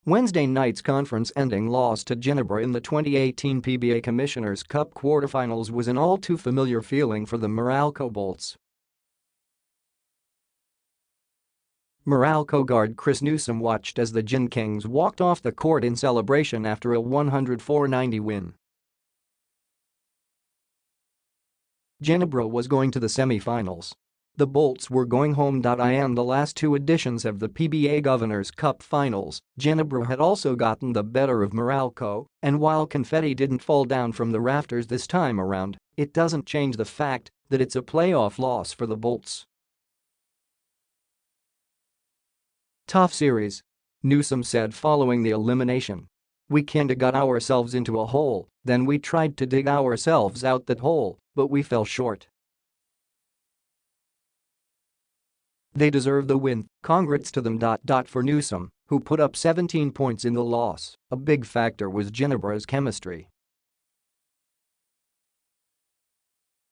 Wednesday night's conference-ending loss to Ginebra in the 2018 PBA Commissioners' Cup quarterfinals was an all-too-familiar feeling for the Meralco Bolts. Meralco guard Chris Newsome watched as the Gin Kings walked off the court in celebration after a 104-90 win. Ginebra was going to the semifinals. The Bolts were going home. In the last two editions of the PBA Governors' Cup Finals, Ginebra had also gotten the better of Meralco, and while confetti didn't fall down from the rafters this time around, it doesn't change the fact that it's a playoff loss for the Bolts. Tough series, Newsome said following the elimination. We kinda got ourselves into a hole, then we tried to dig ourselves out that hole, but we fell short. They deserve the win, congrats to them. For Newsome, who put up 17 points in the loss, a big factor was Ginebra's chemistry.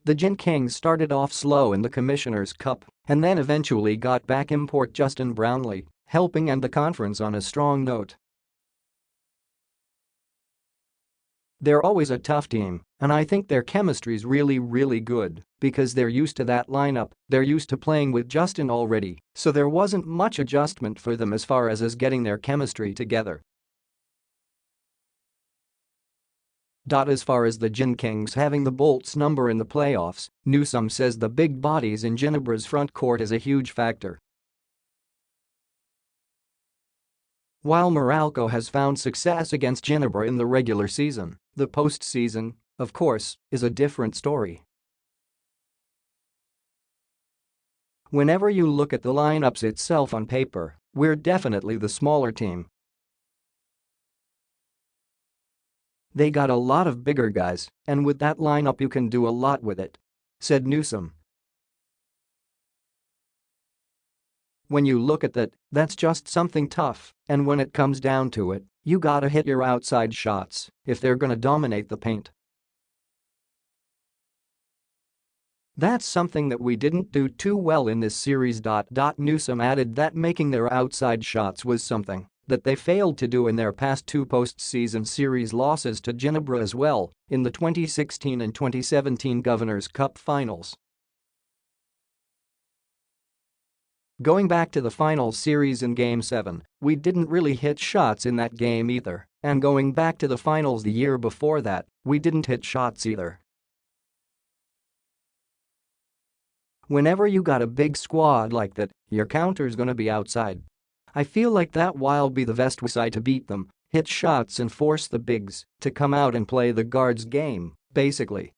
The Gin Kings started off slow in the Commissioners' Cup and then eventually got back import Justin Brownlee, helping end the conference on a strong note. They're always a tough team, and I think their chemistry's really good because they're used to that lineup, they're used to playing with Justin already, so there wasn't much adjustment for them as far as getting their chemistry together. As far as the Gin Kings having the Bolts' number in the playoffs, Newsome says the big bodies in Ginebra's front court is a huge factor. While Meralco has found success against Ginebra in the regular season, the postseason, of course, is a different story. Whenever you look at the lineups itself on paper, we're definitely the smaller team. They got a lot of bigger guys, and with that lineup you can do a lot with it," said Newsome. When you look at that, that's just something tough, and when it comes down to it, you gotta hit your outside shots if they're gonna dominate the paint. That's something that we didn't do too well in this series. Newsome added that making their outside shots was something that they failed to do in their past two postseason series losses to Ginebra as well, in the 2016 and 2017 Governors' Cup Finals. Going back to the final series in Game 7, we didn't really hit shots in that game either, and going back to the finals the year before that, we didn't hit shots either. Whenever you got a big squad like that, your counter's gonna be outside. I feel like that will be the best way to beat them, hit shots and force the bigs to come out and play the guards' game, basically.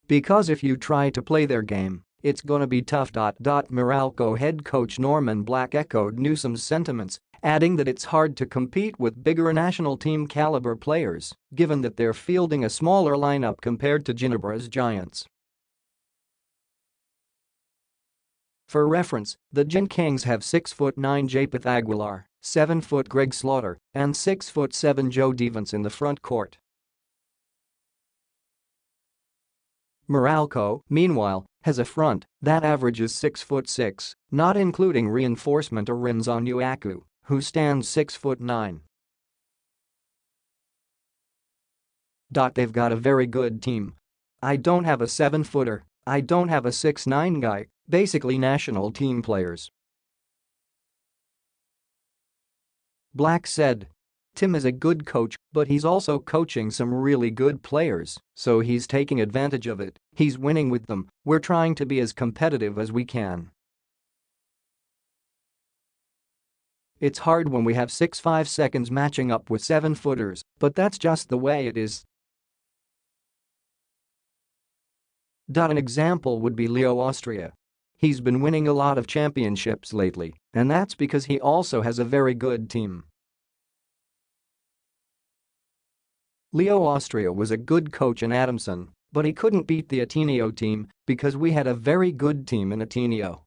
Because if you try to play their game, it's gonna be tough. Meralco head coach Norman Black echoed Newsome's sentiments, adding that it's hard to compete with bigger national team caliber players, given that they're fielding a smaller lineup compared to Ginebra's Giants. For reference, the Gin Kings have 6'9" Japeth Aguilar, 7' Greg Slaughter, and 6'7" Joe Devance in the front court. Meralco, meanwhile, has a front that averages 6'6", not including reinforcement or Rinzanu, who stands 6'9". They've got a very good team. I don't have a 7-footer, I don't have a 6'9" guy, basically national team players. Black said. Tim is a good coach, but he's also coaching some really good players, so he's taking advantage of it, he's winning with them, we're trying to be as competitive as we can. It's hard when we have 6'5" seconds matching up with 7-footers, but that's just the way it is. An example would be Leo Austria. He's been winning a lot of championships lately, and that's because he also has a very good team. Leo Austria was a good coach in Adamson, but he couldn't beat the Ateneo team because we had a very good team in Ateneo.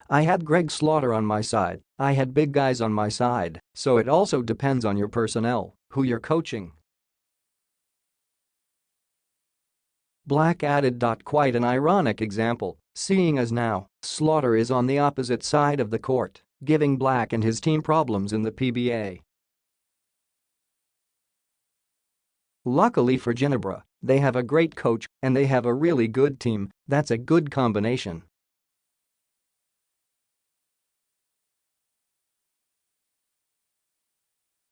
I had Greg Slaughter on my side, I had big guys on my side, so it also depends on your personnel, who you're coaching. Black added. Quite an ironic example, Seeing as now, Slaughter is on the opposite side of the court, giving Black and his team problems in the PBA. Luckily for Ginebra, they have a great coach and they have a really good team. That's a good combination.